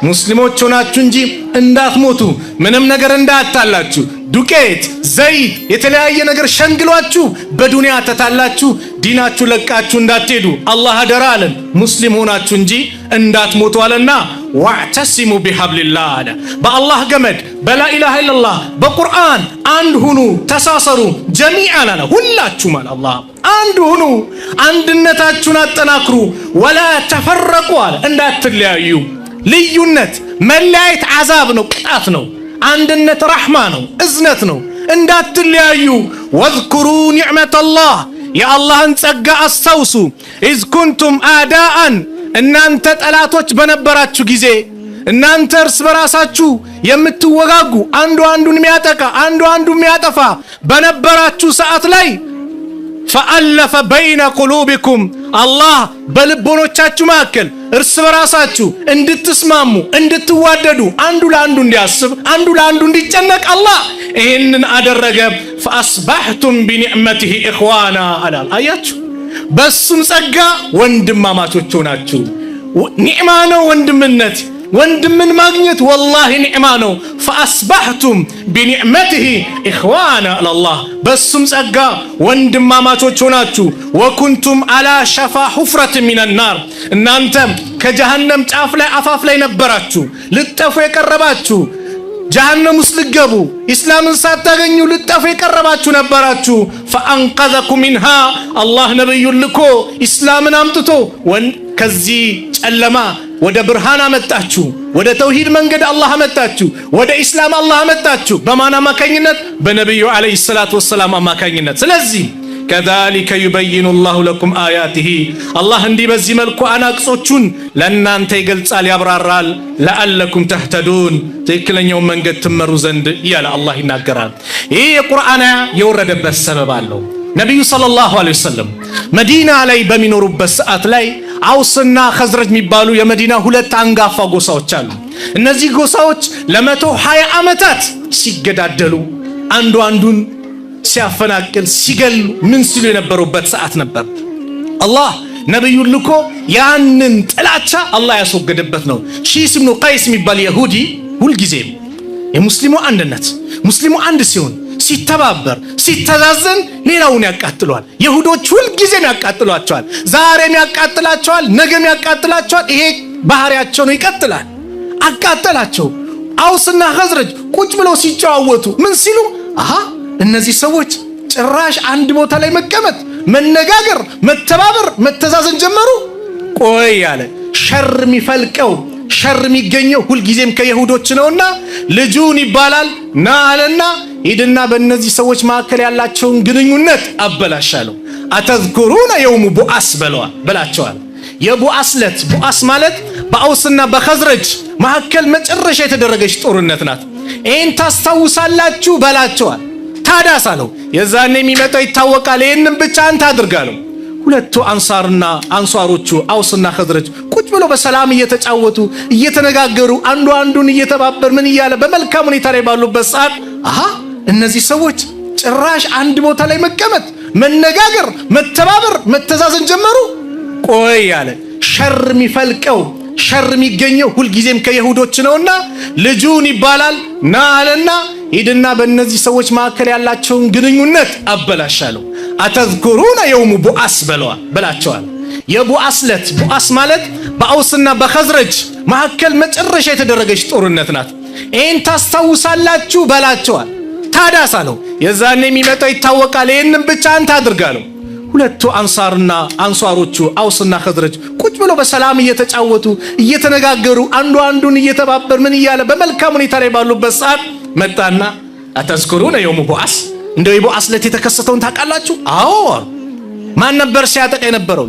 ሙስሊሞች ሆናችሁ እንጂ እንዳትሞቱ ምንም ነገር እንዳታላችሁ ዱቄት ዘይት የተለያየ ነገር ሸንግሏችሁ በዱንያ ተታላችሁ ዲናችሁ ለቃችሁ እንዳትሄዱ አላህ አደራ አለን። ሙስሊም ሆናችሁ እንጂ እንዳትሞቱ አለና ወዕተሲሙ ቢሐብሊላህ አለ። በአላህ ገመድ በላኢላሃ ኢለላህ በቁርአን አንድ ሁኑ ተሳሰሩ ጀሚዓን አለ። ሁላችሁም አለ አላህ አንድ ሁኑ አንድነታችሁን አጠናክሩ ወላ ተፈረቁ አለ። እንዳትለያዩ ልዩነት መለያየት አዛብ ነው ቅጣት ነው። አንድነት ረሕማ ነው እዝነት ነው። እንዳትለያዩ ወዝኩሩ ኒዕመተላህ የአላህን ጸጋ አስታውሱ ኢዝ ኩንቱም አዳአን እናንተ ጠላቶች በነበራችሁ ጊዜ እናንተ እርስ በራሳችሁ የምትወጋጉ አንዱ አንዱን የሚያጠቃ አንዱ አንዱን የሚያጠፋ በነበራችሁ ሰዓት ላይ ፈአለፈ በይነ ቁሉቢኩም አላህ በልቦኖቻችሁ መካከል እርስ በራሳችሁ እንድትስማሙ እንድትዋደዱ አንዱ ለአንዱ እንዲያስብ አንዱ ለአንዱ እንዲጨነቅ አላህ ይህንን አደረገ። ፈአስባሕቱም ቢኒዕመቲሂ ኢኽዋና አላል። አያችሁ በሱም ጸጋ ወንድማማቾች ሆናችሁ። ኒዕማ ነው ወንድምነት ወንድምን ማግኘት ወላሂ ኒዕማ ነው። ፈአስባሕቱም ቢኒዕመቲሂ ኢኽዋና አላህ በሱም ጸጋ ወንድማማቾች ሆናችሁ። ወኩንቱም አላ ሸፋ ሁፍረት ሚነናር እናንተም ከጀሃነም ጫፍ ላይ አፋፍ ላይ ነበራችሁ ልጠፉ የቀረባችሁ ጀሃነም ውስጥ ልገቡ ኢስላምን ሳታገኙ ልጠፉ የቀረባችሁ ነበራችሁ። ፈአንቀዘኩም ሚንሃ አላህ ነብዩን ልኮ ኢስላምን አምጥቶ ከዚህ ጨለማ ወደ ብርሃን አመጣችሁ። ወደ ተውሂድ መንገድ አላህ አመጣችሁ። ወደ ኢስላም አላህ አመጣችሁ። በማን አማካኝነት? በነብዩ አለይሂ ሰላቱ ወሰላም አማካኝነት። ስለዚህ ከዛሊከ ዩበይኑ ላሁ ለኩም አያቲሂ አላህ እንዲህ በዚህ መልኩ አናቅጾቹን ለእናንተ ይገልጻል ያብራራል። ለአለኩም ተህተዱን ትክክለኛውን መንገድ ትመሩ ዘንድ እያለ አላህ ይናገራል። ይህ የቁርአን የወረደበት ሰበብ አለው። ነቢዩ ሰለላሁ ዐለይሂ ወሰለም መዲና ላይ በሚኖሩበት ሰዓት ላይ አውስና ኸዝረጅ የሚባሉ የመዲና ሁለት አንጋፋ ጎሳዎች አሉ። እነዚህ ጎሳዎች ለ120 ዓመታት ሲገዳደሉ አንዱ አንዱን ሲያፈናቅል ሲገሉ ምን ሲሉ የነበሩበት ሰዓት ነበር። አላህ ነብዩን ልኮ ያንን ጥላቻ አላህ ያስወገደበት ነው። ሺስ ኢብኑ ቀይስ የሚባል ይሁዲ ሁልጊዜም የሙስሊሙ አንድነት ሙስሊሙ አንድ ሲሆን ሲተባበር ሲተዛዘን ሌላውን ያቃጥሏል። ይሁዶች ሁልጊዜም ያቃጥሏቸዋል። ዛሬም ያቃጥላቸዋል፣ ነገም ያቃጥላቸዋል። ይሄ ባህሪያቸው ነው፣ ይቀጥላል። አቃጠላቸው። አውስና ኸዝረጅ ቁጭ ብለው ሲጨዋወቱ ምን ሲሉ እነዚህ ሰዎች ጭራሽ አንድ ቦታ ላይ መቀመጥ መነጋገር መተባበር መተዛዘን ጀመሩ። ቆይ ያለ ሸር የሚፈልቀው ሸር የሚገኘው ሁልጊዜም ከይሁዶች ነውና ልጁን ይባላል ና አለና ሂድና በእነዚህ ሰዎች መካከል ያላቸውን ግንኙነት አበላሻለሁ። አተዝኩሩነ የውሙ ቡአስ በላቸዋል። የቡአስ ዕለት ቡአስ ማለት በአውስና በኸዝረጅ መካከል መጨረሻ የተደረገች ጦርነት ናት። ይህን ታስታውሳላችሁ በላቸዋል። ታዳስ አለው የዛኔ የሚመጣው ይታወቃል። ይህንን ብቻ አንተ አድርጋለሁ። ሁለቱ አንሷሮቹ አውስና ኸዝረጅ ቁጭ ብለው በሰላም እየተጫወቱ እየተነጋገሩ አንዱ አንዱን እየተባበር ምን እያለ በመልካም ሁኔታ ላይ ባሉበት ሰዓት እነዚህ ሰዎች ጭራሽ አንድ ቦታ ላይ መቀመጥ መነጋገር መተባበር መተዛዘን ጀመሩ። ቆይ ያለ ሸር የሚፈልቀው ሸር የሚገኘው ሁልጊዜም ከይሁዶች ነውና ልጁን ይባላል ና አለና ሂድና በእነዚህ ሰዎች መካከል ያላቸውን ግንኙነት አበላሻለሁ። አተዝኩሩነ የውሙ ቡአስ በላቸዋል። የቡአስ ዕለት ቡአስ ማለት በአውስና በኸዝረጅ መካከል መጨረሻ የተደረገች ጦርነት ናት። ይህን ታስታውሳላችሁ በላቸዋል። ታዳስ አለው የዛኔ የሚመጣው ይታወቃል። ይህንን ብቻ አንተ አድርጋለሁ። ሁለቱ አንሷሮቹ አውስና ኸዝረጅ ቁጭ ብለው በሰላም እየተጫወቱ እየተነጋገሩ አንዱ አንዱን እየተባበር ምን እያለ በመልካም ሁኔታ ላይ ባሉበት ሰዓት መጣና አተዝኩሩነ የውሙ ቡአስ እንደው የቡአስ ዕለት የተከሰተውን ታውቃላችሁ? አዎ። ማን ነበር ሲያጠቃ የነበረው?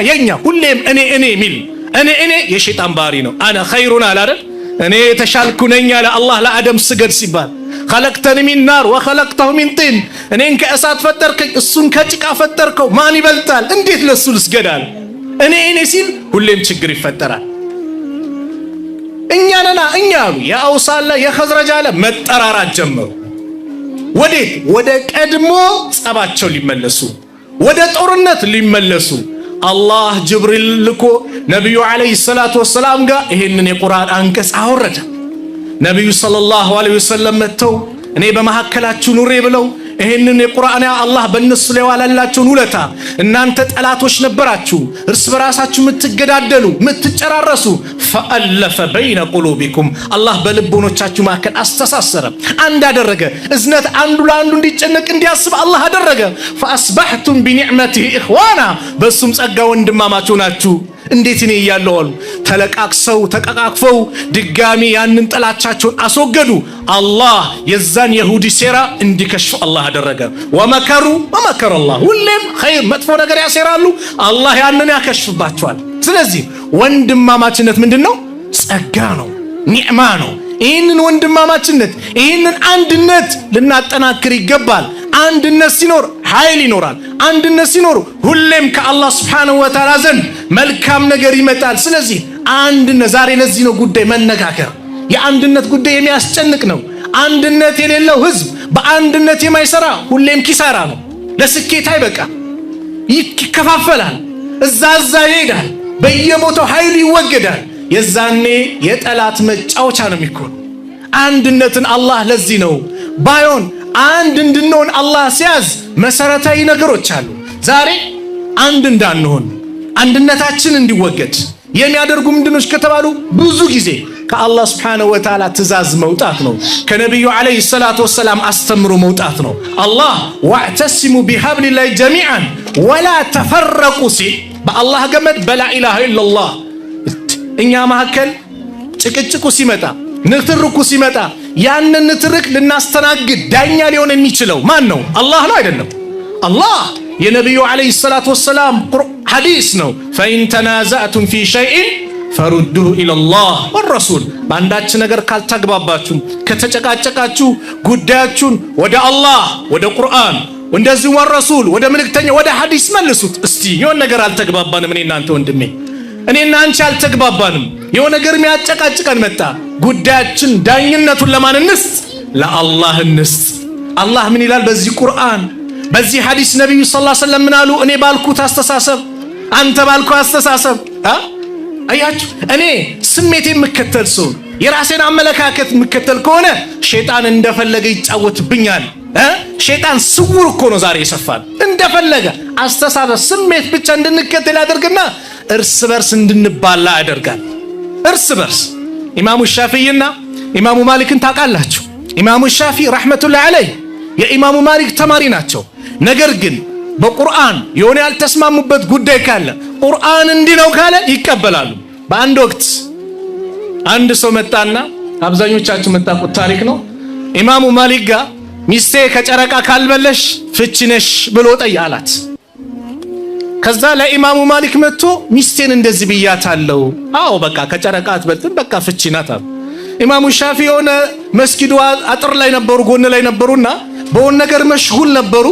የኛ ሁሌም እኔ ሚል እኔ የሸይጣን ባህሪ ነው። አነ ኸይሩን አለ አይደል? እኔ የተሻልኩ ነኝ አለ አላህ ለአደም ስገድ ሲባል خلقتني من نار وخلقته من طين እኔን ከእሳት ፈጠርከኝ እሱን ከጭቃ ፈጠርከው ማን ይበልጣል? እንዴት ለሱ ልስገዳል? እኔ ሲል ሁሌም ችግር ይፈጠራል። እኛ አሉ የአውሳላ የኸዝረጅ አለ መጠራራት ጀመሩ። ወዴት? ወደ ቀድሞ ጸባቸው ሊመለሱ ወደ ጦርነት ሊመለሱ አላህ ጅብሪል ልኮ ነብዩ አለይሂ ሰላቱ ወሰላም ጋር ይሄንን የቁርአን አንቀጽ አወረደ። ነብዩ ሰለላሁ ዐለይሂ ወሰለም መተው እኔ በመሐከላችሁ ኑሬ ብለው ይሄንን የቁርአን አላህ በእነሱ ላይ ዋላላችሁን ውለታ እናንተ ጠላቶች ነበራችሁ፣ እርስ በራሳችሁ የምትገዳደሉ የምትጨራረሱ ፈአለፈ በይነ ቁሉቢኩም አላህ በልቦኖቻችሁ መካከል አስተሳሰረ፣ አንድ አደረገ። እዝነት አንዱ ለአንዱ እንዲጨነቅ እንዲያስብ አላህ አደረገ። ፈአስበሕቱም ቢኒዕመቲሂ ኢኽዋና በሱም ጸጋ ወንድማማች ናችሁ። እንዴት እኔ እያለሁ አሉ ተለቃቅሰው ተቀቃቅፈው ድጋሚ ያንን ጥላቻቸውን አስወገዱ። አላህ የዛን የሁዲ ሴራ እንዲከሽፍ አላህ አደረገ። ወመከሩ ወመከረ አላህ። ሁሌም ኸይር መጥፎ ነገር ያሴራሉ፣ አላህ ያንን ያከሽፍባቸዋል። ስለዚህ ወንድማማችነት ምንድነው? ጸጋ ነው፣ ኒዕማ ነው። ይህንን ወንድማማችነት ይህንን አንድነት ልናጠናክር ይገባል። አንድነት ሲኖር ኃይል ይኖራል። አንድነት ሲኖር ሁሌም ከአላህ Subhanahu Wa Ta'ala ዘንድ መልካም ነገር ይመጣል። ስለዚህ አንድነት ዛሬ ለዚህ ነው ጉዳይ መነጋገር። የአንድነት ጉዳይ የሚያስጨንቅ ነው። አንድነት የሌለው ህዝብ በአንድነት የማይሰራ ሁሌም ኪሳራ ነው። ለስኬት አይበቃ፣ ይከፋፈላል፣ እዛ ይሄዳል፣ በየቦታው ኃይል ይወገዳል። የዛኔ የጠላት መጫወቻ ነው የሚሆነው። አንድነትን አላህ ለዚህ ነው ባዮን አንድ እንድንሆን አላህ ሲያዝ መሰረታዊ ነገሮች አሉ። ዛሬ አንድ እንዳንሆን አንድነታችን እንዲወገድ የሚያደርጉ ምንድነው ከተባሉ ብዙ ጊዜ ከአላህ Subhanahu Wa Ta'ala ትእዛዝ መውጣት ነው። ከነብዩ አለይሂ ሰላቱ ወሰላም አስተምሮ መውጣት ነው። አላህ ወዕተሲሙ ቢሐብሊላሂ ጀሚዓን ወላ ተፈረቁ ሲል በአላህ ገመድ በላ ኢላሃ ኢላላህ እኛ መካከል ጭቅጭቁ ሲመጣ ንትርኩ ሲመጣ ያንን ንትርክ ልናስተናግድ ዳኛ ሊሆን የሚችለው ማን ነው? አላህ ነው አይደለም? አላህ የነብዩ አለይሂ ሰላቱ ወሰላም ሐዲስ ነው። ፈኢን ተናዛዕቱም ፊ ሸይኢን ፈሩዱሁ ኢለላህ ወረሱል። በአንዳች ነገር ካልተግባባችሁ ከተጨቃጨቃችሁ ጉዳያችሁን ወደ አላህ ወደ ቁርአን እንደዚህ ወረሱል ወደ መልእክተኛ ወደ ሐዲስ መልሱት። እስቲ የሆነ ነገር አልተግባባንም እኔ እናንተ ወንድሜ እኔና አንቺ አልተግባባንም፣ የሆነ ነገር የሚያጨቃጭቀን መጣ። ጉዳያችን ዳኝነቱን ለማን እንስጥ? ለአላህ እንስጥ። አላህ ምን ይላል በዚህ ቁርአን በዚህ ሐዲስ? ነብዩ ሰለላሁ ዐለይሂ ወሰለም ምን አሉ? እኔ ባልኩት አስተሳሰብ አንተ ባልኩት አስተሳሰብ አያችሁ፣ እኔ ስሜት የምከተል ሰው የራሴን አመለካከት የምከተል ከሆነ ሸይጣን እንደፈለገ ይጫወትብኛል። ሸይጣን ስውር እኮ ነው ዛሬ የሰፋን። እንደፈለገ አስተሳሰብ ስሜት ብቻ እንድንከተል ያደርግና እርስ በርስ እንድንባላ ያደርጋል። እርስ በርስ ኢማሙ ሻፊዒና ኢማሙ ማሊክን ታውቃላችሁ? ኢማሙ ሻፊዒ ረሕመቱላሂ ዐለይህ የኢማሙ ማሊክ ተማሪ ናቸው። ነገር ግን በቁርአን የሆነ ያልተስማሙበት ጉዳይ ካለ ቁርአን እንዲህ ነው ካለ ይቀበላሉ። በአንድ ወቅት አንድ ሰው መጣና አብዛኞቻችሁ የምታውቁት ታሪክ ነው። ኢማሙ ማሊክ ጋር ሚስቴ ከጨረቃ ካልበለሽ ፍቺ ነሽ ብሎ ጠያላት። ከዛ ለኢማሙ ማሊክ መጥቶ ሚስቴን እንደዚህ ብያታለሁ፣ አዎ በቃ ከጨረቃ አትበልጥም በቃ ፍቺ ናት አሉ። ኢማሙ ሻፊዒ የሆነ መስጊዱ አጥር ላይ ነበሩ፣ ጎን ላይ ነበሩና በሆነ ነገር መሽጉል ነበሩ።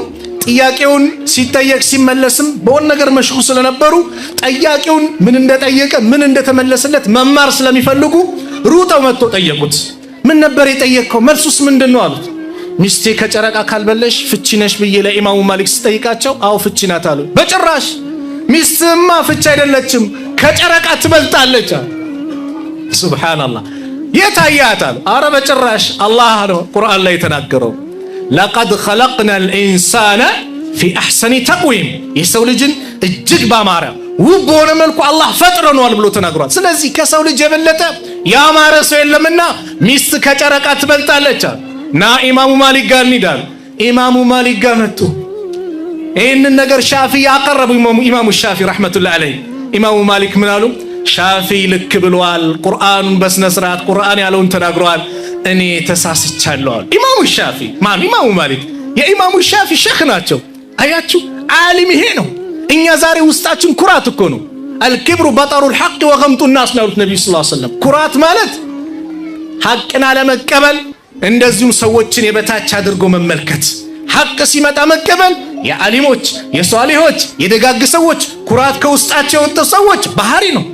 ጥያቄውን ሲጠየቅ ሲመለስም በሆነ ነገር መሽጉል ስለነበሩ ጠያቂውን ምን እንደጠየቀ ምን እንደተመለሰለት መማር ስለሚፈልጉ ሩጠው መጥቶ ጠየቁት። ምን ነበር የጠየቀው? መልሱስ ምንድነው አሉት። ሚስቴ ከጨረቃ ካልበለሽ ፍቺ ነሽ ብዬ ለኢማሙ ማሊክ ስጠይቃቸው አው ፍቺ ናት አሉ። በጭራሽ ሚስትማ ፍቺ አይደለችም ከጨረቃ ትበልጣለች። ሱብሃንአላህ የታያት አሉ። አረ በጭራሽ አላህ ነው ቁርአን ላይ የተናገረው ለቀድ ኸለቅናል ኢንሳነ ፊ አሕሰኒ ተቅዊም የሰው ልጅን እጅግ ባማረ ውብ በሆነ መልኩ አላህ ፈጥረነዋል ብሎ ተናግሯል። ስለዚህ ከሰው ልጅ የበለጠ ያማረ ሰው የለምና ሚስት ከጨረቃ ትበልጣለች አሉ። ና ኢማሙ ማሊክ ጋር እንሂዳሉ። ኢማሙ ማሊክ ጋር መጡ። ይህንን ነገር ሻፊዒ ያቀረቡ ኢማሙ ሻፊዒ ረሕመቱላሂ ዐለይህ ኢማሙ ማሊክ ምን አሉ? ሻፊዒ ልክ ብለዋል፣ ቁርአኑን በስነ ስርዓት ቁርአን ያለውን ተናግረዋል፣ እኔ ተሳስቻለሁ አሉ። ኢማሙ ሻፊዒ ማን? ኢማሙ ማሊክ የኢማሙ ሻፊዒ ሼኽ ናቸው። አያችሁ ዓሊም ይሄ ነው። እኛ ዛሬ ውስጣችን ኩራት እኮ ነው። አልክብሩ በጠሩል ሐቅ ወገምጡ ናስ ነው ነብዩ ሰለላሁ ዐለይሂ ወሰለም። ኩራት ማለት ሐቅን አለመቀበል እንደዚሁም ሰዎችን የበታች አድርጎ መመልከት። ሐቅ ሲመጣ መቀበል የዓሊሞች የሷሊሆች የደጋግ ሰዎች ኩራት ከውስጣቸው የወጣ ሰዎች ባህሪ ነው።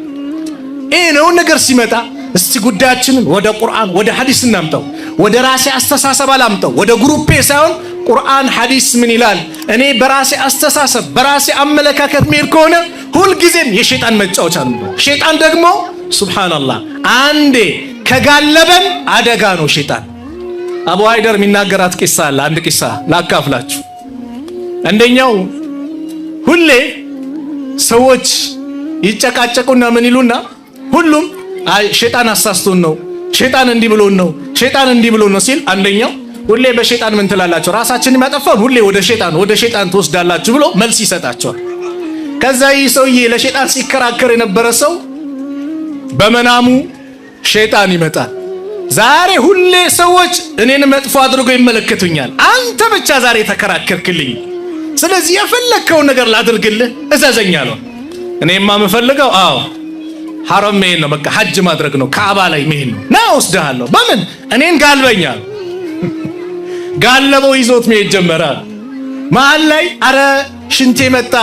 ይሄ ነው ነገር ሲመጣ እስቲ ጉዳያችንን ወደ ቁርአን ወደ ሐዲስ እናምጣው። ወደ ራሴ አስተሳሰብ አላምጣው፣ ወደ ግሩፔ ሳይሆን ቁርአን ሐዲስ ምን ይላል? እኔ በራሴ አስተሳሰብ በራሴ አመለካከት መሄድ ከሆነ ሁልጊዜም የሸይጣን መጫወቻ ነው። ሸይጣን ደግሞ ሱብሃንአላህ አንዴ ከጋለበን አደጋ ነው ሸይጣን። አቡ ሃይደር የሚናገራት ቂሳ አለ። አንድ ቂሳ ላካፍላችሁ። አንደኛው ሁሌ ሰዎች ይጨቃጨቁና ምን ይሉና ሁሉም አይ ሸይጣን አሳስቶን ነው፣ ሸይጣን እንዲህ ብሎን ነው፣ ሸይጣን እንዲህ ብሎን ነው ሲል አንደኛው ሁሌ በሸይጣን ምን ትላላችሁ? ራሳችንን የሚያጠፋን ሁሌ ወደ ሸይጣን ትወስዳላችሁ ብሎ መልስ ይሰጣቸዋል። ከዛ ይህ ሰውዬ ለሸይጣን ሲከራከር የነበረ ሰው በመናሙ ሸይጣን ይመጣል። ዛሬ ሁሌ ሰዎች እኔን መጥፎ አድርገው ይመለከቱኛል፣ አንተ ብቻ ዛሬ ተከራከርክልኝ፣ ስለዚህ የፈለከውን ነገር ላድርግልህ እዘዘኝ አለው። እኔማ የምፈልገው ሐረም መሄድ ነው፣ በቃ ሐጅ ማድረግ ነው፣ ካዕባ ላይ መሄድ ነው። ና ወስድሃለሁ። በምን? እኔን ጋልበኛል። ጋለበው ይዞት መሄድ ጀመረ። መሀል ላይ አረ ሽንቴ መጣ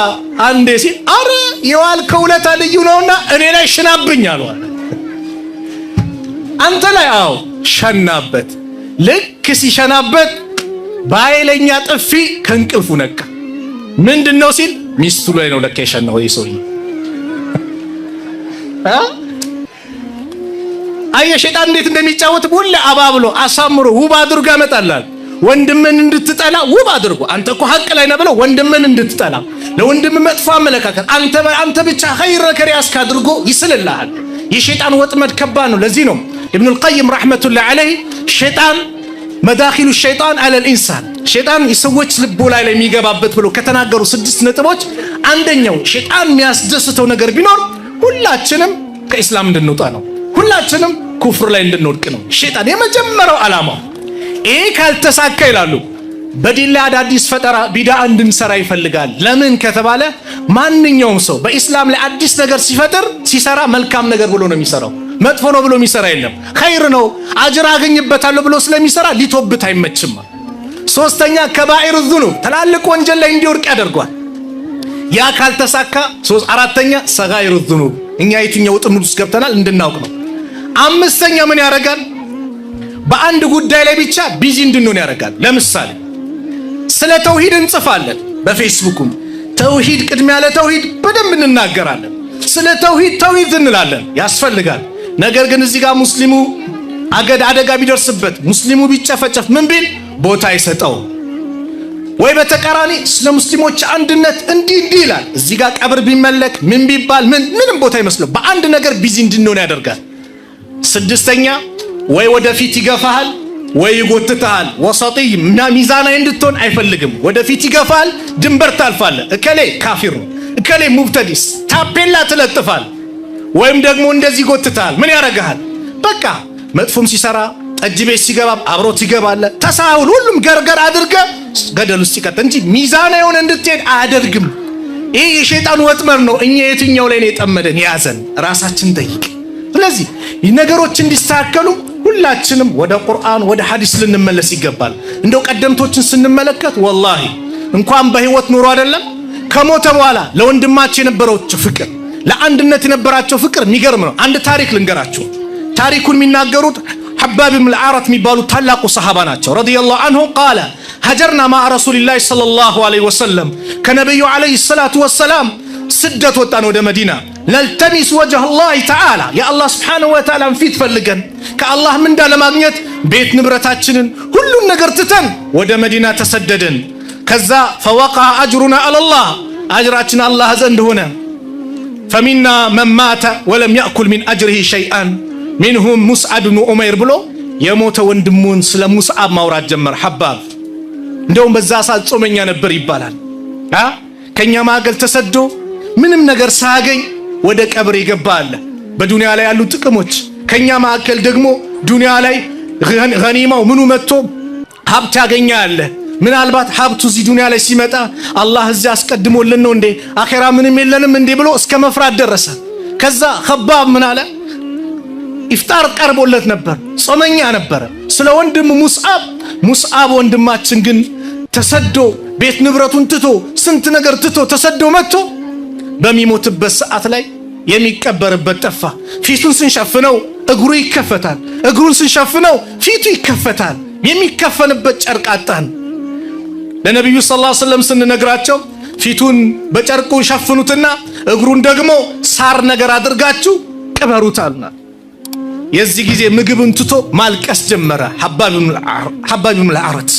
አንዴ ሲል አረ የዋልከው ውለታ ልዩ ነውና እኔ ላይ ሽናብኝ አለው። አንተ ላይ ሸናበት። ልክ ሲሸናበት በኃይለኛ ጥፊ ከእንቅልፉ ነቃ። ምንድነው ሲል ሚስቱ ላይ ነው ለካ የሸናው ይህ ሰውዬ። አየህ ሸይጣን እንዴት እንደሚጫወት ሁሌ አባብሎ አሳምሮ ውብ አድርጎ ያመጣላል። ወንድምን እንድትጠላ ውብ አድርጎ አንተ እኮ ሐቅ ላይ ነህ ብለው ወንድምን እንድትጠላ ለወንድም መጥፎ አመለካከት አንተ ብቻ ኸይር ነገር ያስክ አድርጎ ይስልልሃል። የሸይጣን ወጥመድ ከባድ ነው። ለዚህ ነው ኢብኑል ቀይም ረሕመቱላሂ ዐለይሂ ሸይጣን መዳኺሉ ሸይጣን ዐለል ኢንሳን ሸይጣን የሰዎች ልቦና ላይ የሚገባበት ብሎ ከተናገሩ 6 ነጥቦች አንደኛው ሸይጣን የሚያስደስተው ነገር ቢኖር ሁላችንም ከኢስላም እንድንወጣ ነው። ሁላችንም ኩፍር ላይ እንድንወድቅ ነው ሸይጣን የመጀመሪያው ዓላማው። ይሄ ካልተሳካ ይላሉ በዲን ላይ አዳዲስ ፈጠራ ቢድዓ እንድንሰራ ይፈልጋል። ለምን ከተባለ ማንኛውም ሰው በኢስላም ላይ አዲስ ነገር ሲሰራ መልካም ነገር ብሎ ነው የሚሰራው፣ መጥፎ ነው ብሎ የሚሰራ የለም። ኸይር ነው አጅር አገኝበታለሁ ብሎ ስለሚሰራ ሊቶብት አይመችም። ሶስተኛ ከባኢር ዙኑብ ትላልቅ ወንጀል ላይ እንዲወድቅ ያደርገዋል። ያ ካልተሳካ አራተኛ ሰጋኢር ዙኑብ እኛ የትኛው ጥምር ውስጥ ገብተናል እንድናውቅ ነው። አምስተኛ ምን ያደርጋል? በአንድ ጉዳይ ላይ ብቻ ቢዚ እንድንሆን ያደርጋል። ለምሳሌ ስለ ተውሂድ እንጽፋለን፣ በፌስቡክም ተውሂድ ቅድሚያ ለተውሂድ በደንብ እንናገራለን። ስለ ተውሂድ እንላለን፣ ያስፈልጋል። ነገር ግን እዚህ ጋር ሙስሊሙ አደጋ ቢደርስበት ሙስሊሙ ቢጨፈጨፍ ምን ቢል ቦታ አይሰጠው። ወይ በተቃራኒ ስለ ሙስሊሞች አንድነት እንዲህ ይላል። እዚህ ጋር ቀብር ቢመለክ ምን ቢባል ምንም ቦታ አይመስለው። በአንድ ነገር ቢዚ እንድንሆን ያደርጋል። ስድስተኛ ወይ ወደፊት ይገፋሃል ወይ ይጎትታል። ወሰጢይ ሚዛናዊ እንድትሆን አይፈልግም። ወደፊት ይገፋል፣ ድንበር ታልፋለህ። እከሌ ካፊር ነው፣ እከሌ ሙብተዲስ ታፔላ ትለጥፋል። ወይም ደግሞ እንደዚህ ይጎትታል። ምን ያደርግሃል? በቃ መጥፎም ሲሰራ ጠጅ ቤት ሲገባ አብሮት ይገባል። ተሳሁል ሁሉም ገርገር አድርገ ገደል ውስጥ ይቀጥ እንጂ ሚዛናዊ የሆነ እንድትሄድ አያደርግም። ይሄ የሸይጣን ወጥመድ ነው። እኛ የትኛው ላይ ነው የጠመደን? ያዘን ራሳችን ጠይቅ። ስለዚህ ነገሮች እንዲስተካከሉ ሁላችንም ወደ ቁርአን ወደ ሐዲስ ልንመለስ ይገባል። እንደው ቀደምቶችን ስንመለከት ወላሂ እንኳን በህይወት ኑሮ አይደለም ከሞተ በኋላ ለወንድማቸው የነበራቸው ፍቅር፣ ለአንድነት የነበራቸው ፍቅር የሚገርም ነው። አንድ ታሪክ ልንገራችሁ። ታሪኩን የሚናገሩት ሐባብ ብን አልዓረት የሚባሉ ታላቁ ሰሃባ ናቸው ረዲየላሁ ዐንሁ። ቃለ ሀጀርና ማዓ ረሱሊላሂ ሰለላሁ ዐለይሂ ወሰለም ከነብዩ ዐለይሂ ሰላቱ ወሰላም ስደት ወጣን ወደ መዲና። ነልተሚስ ወጅህ አላህ ተዓላ የአላህ ስብሓነሁ ወተዓላን ፊት ፈልገን ከአላህ ምንዳ ለማግኘት ቤት ንብረታችንን ሁሉን ነገር ትተን ወደ መዲና ተሰደድን። ከዛ ፈወቀዐ አጅሩና አለላህ አጅራችን አላህ ዘንድ ሆነ። ፈሚና መን ማተ ወለም ያእኩል ሚን አጅሪሂ ሸይአን ሚንሁም ሙስዓብ ብኑ ዑመይር ብሎ የሞተ ወንድሙን ስለ ሙስዓብ ማውራት ጀመር ሐባብ። እንደውም በዛ ሰዓት ጾመኛ ነበር ይባላል። ከኛ ማገል ተሰዶ ምንም ነገር ሳያገኝ ወደ ቀብር የገባ አለ። በዱንያ ላይ ያሉ ጥቅሞች ከኛ ማከል ደግሞ ዱንያ ላይ ገኒማው ምኑ መጥቶ ሀብት ያገኛ አለ። ምናልባት ሀብቱ እዚህ ዱንያ ላይ ሲመጣ አላህ እዚህ አስቀድሞልን ነው እንዴ አኺራ ምንም የለንም እንዴ ብሎ እስከ መፍራት ደረሰ። ከዛ ኸባብ ምን አለ? ኢፍጣር ቀርቦለት ነበር፣ ጾመኛ ነበር። ስለ ወንድም ሙስዓብ ወንድማችን ግን ተሰዶ ቤት ንብረቱን ትቶ ስንት ነገር ትቶ ተሰዶ መጥቶ በሚሞትበት ሰዓት ላይ የሚቀበርበት ጠፋ። ፊቱን ስንሸፍነው እግሩ ይከፈታል፣ እግሩን ስንሸፍነው ፊቱ ይከፈታል። የሚከፈንበት ጨርቅ አጣን። ለነብዩ ሰለላሁ ዐለይሂ ወሰለም ስንነግራቸው ፊቱን በጨርቁ ሸፍኑትና እግሩን ደግሞ ሳር ነገር አድርጋችሁ ቅበሩታልና የዚህ ጊዜ ምግብን ትቶ ማልቀስ ጀመረ ሐባብ ኢብኑ አልአረት